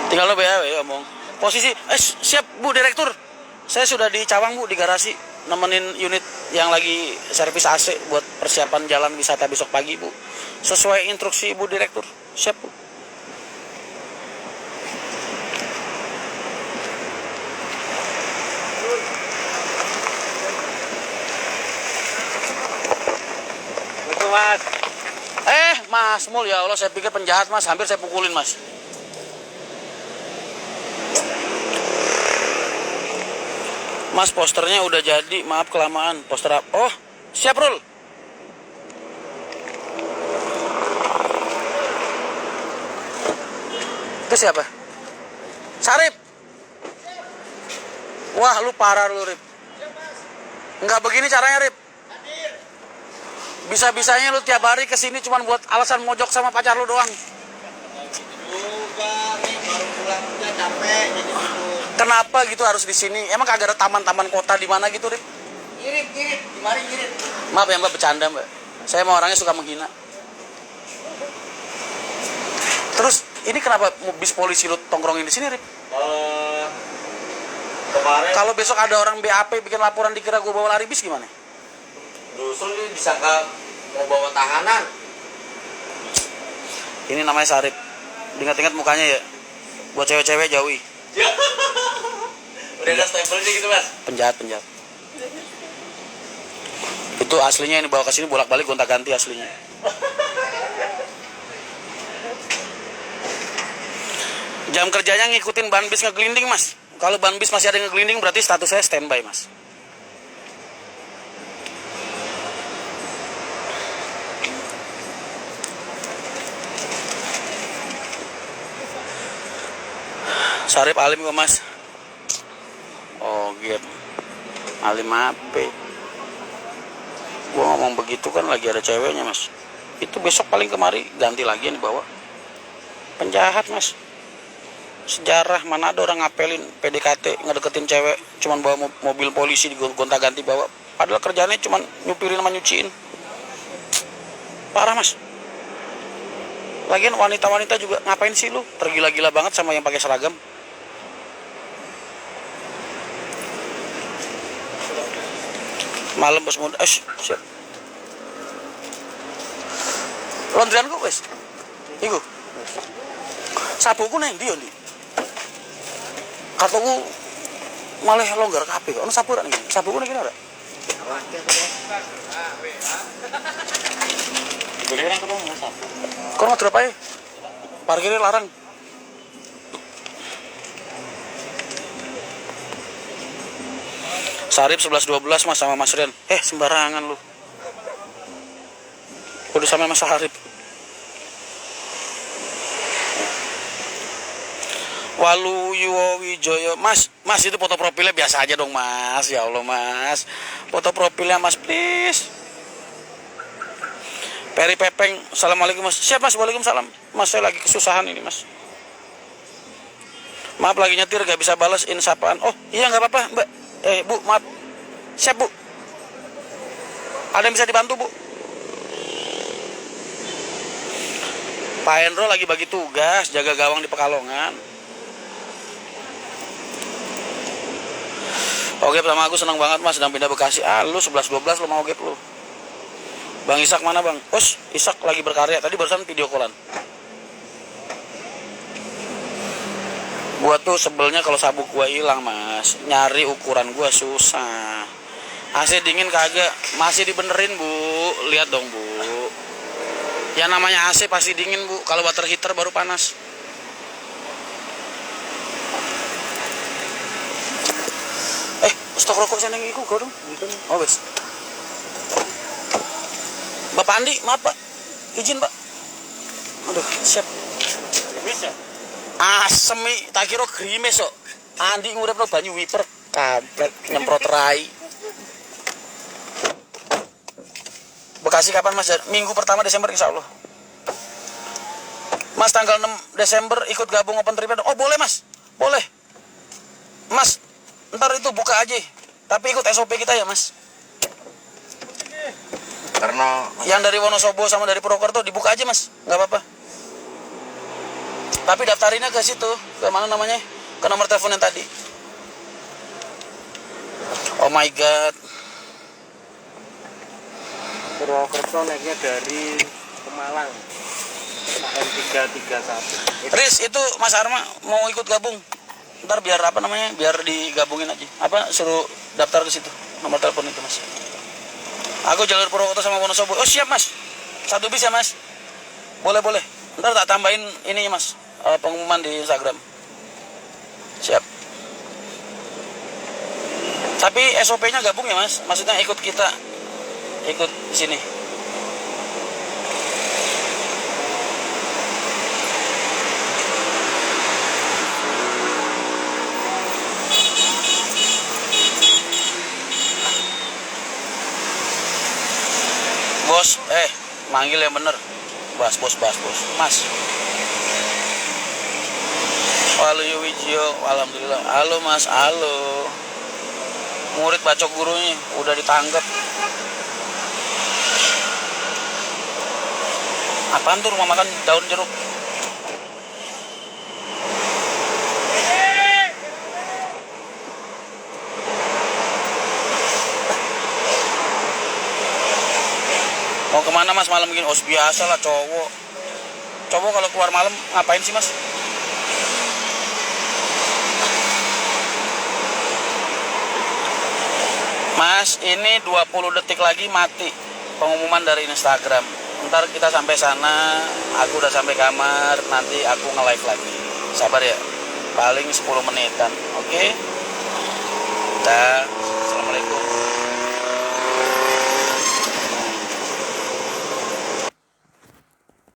A: Tinggal lo BAW ngomong. Posisi siap Bu Direktur. Saya sudah di Cawang Bu di garasi nemenin unit yang lagi servis AC buat persiapan jalan wisata besok pagi Bu. Sesuai instruksi Bu Direktur. Siap Bu.
B: Itu Mas.
A: Mas Mul, ya Allah, saya pikir penjahat Mas, hampir saya pukulin Mas. Mas, posternya udah jadi, maaf kelamaan. Poster apa? Oh, siap Rul. Itu siapa? Sarip. Wah, lu parah lu, Rip. Enggak begini caranya, Rip. Bisa-bisanya lu tiap hari kesini cuma buat alasan mojok sama pacar lu doang.
E: Juga nih baru pulangnya capek jadi gitu.
A: Kenapa gitu harus di sini? Emang kagak ada taman-taman kota di mana gitu, Rip?
E: Irit, di mari irit.
A: Maaf ya Mbak, bercanda Mbak. Saya mau orangnya suka menghina. Terus ini kenapa bis polisi lu tongkrongin di sini, Rip?
E: Kemarin
A: Kalau besok ada orang BAP bikin laporan dikira gue bawa lari bis gimana?
E: justru dia disangka mau bawa tahanan.
A: Ini namanya Sarip. Ingat-ingat mukanya ya. Buat cewek-cewek jauhi.
E: Udah ada stempelnya gitu mas.
A: Penjahat. Itu aslinya ini bawa ke sini bolak-balik gonta-ganti aslinya. Jam kerjanya ngikutin ban bis ngegelinding, Mas. Kalau ban bis masih ada yang ngegelinding berarti status saya standby, Mas. Sarip Alim kok, Mas. Oh, gitu. Alim apa? Gua ngomong begitu kan lagi ada ceweknya, Mas. Itu besok paling kemari ganti lagi yang dibawa. Penjahat, Mas. Sejarah mana ada orang ngapelin PDKT ngedeketin cewek cuman bawa mobil polisi digonta-ganti bawa. Padahal kerjanya cuman nyupirin sama nyuciin. Parah, Mas. Lagian wanita-wanita juga ngapain sih lu? Tergila-gila banget sama yang pakai seragam. Malam bos muda, siap. Laundryan ku wes. Iku. Sabuku neng ndi yo ndi? Kartuku malah longgar kabeh. Ono sabu ra niki? Sabuku niki ora?
B: Boleh orang ketemu mas?
A: Kok ngadrop ae? Parkirnya larang. Sarip 11-12 Mas sama Mas Rian. Sembarangan lu. Udah sama Mas Sarip. Waluyo Wijoyo. Mas itu foto profilnya biasa aja dong, Mas. Ya Allah, Mas. Foto profilnya, Mas, please. Peri Pepeng. Assalamualaikum, Mas. Siap, Mas. Waalaikumsalam. Mas, saya lagi kesusahan ini, Mas. Maaf lagi nyetir gak bisa balas insapaan. Oh, iya nggak apa-apa, Mbak. Bu, maaf. Siap, Bu. Ada yang bisa dibantu, Bu? Pak Hendro lagi bagi tugas, jaga gawang di Pekalongan. Oke, sama aku senang banget, Mas, sedang pindah Bekasi. Lu 11-12 lu mau gap lu. Bang Isak mana, Bang? Isak lagi berkarya. Tadi barusan video callan. Gua tuh sebelnya kalau sabuk gua hilang, Mas. Nyari ukuran gua susah. AC dingin kagak, masih dibenerin, Bu. Lihat dong, Bu. Ya namanya AC pasti dingin, Bu. Kalau water heater baru panas. Stok rokok saya iku go dong. Oh, wes. Bapak Andi, maaf, Pak. Izin, Pak. Aduh, siap.
B: Bisa.
A: Asemi, tak kira grimes kok. Andi ngurepno banyu wiper, kampret nyemprot rai. Bekasi kapan, Mas? Minggu pertama Desember insya Allah. Mas tanggal 6 Desember ikut gabung open trip. Oh, boleh, Mas. Boleh. Mas, ntar itu buka aja. Tapi ikut SOP kita ya, Mas.
D: Karena
A: Yang dari Wonosobo sama dari Purwokerto dibuka aja, Mas. Nggak apa-apa. Tapi daftarinnya ke situ, ke mana namanya? Ke nomor telepon yang tadi. Oh my god.
B: Purwokerto naiknya dari Pemalang KM 331.
A: Riz, itu Mas Arma mau ikut gabung. Ntar biar apa namanya? Biar digabungin aja. Suruh daftar ke situ. Nomor telepon itu, Mas. Aku jalur Purwokerto sama Wonosobo. Oh, siap, Mas. Satu bis ya, Mas. Boleh. Ntar tak tambahin ininya, Mas. Pengumuman di Instagram. Siap. Tapi SOP-nya gabung ya, Mas? Maksudnya ikut kita. Ikut sini. Bos, manggil yang bener. Bos. Mas. Waluyo Wijio, alhamdulillah. Halo, Mas, halo. Murid bacok gurunya udah ditangkap. Apaan tuh rumah makan daun jeruk? Kemana mas malam gini? Oh biasa lah cowok. Cowok kalau keluar malam ngapain sih mas? Mas, ini 20 detik lagi mati pengumuman dari Instagram. Ntar kita sampai sana, aku udah sampai kamar, nanti aku nge-live lagi. Sabar ya, paling 10 menitan, oke? Dah.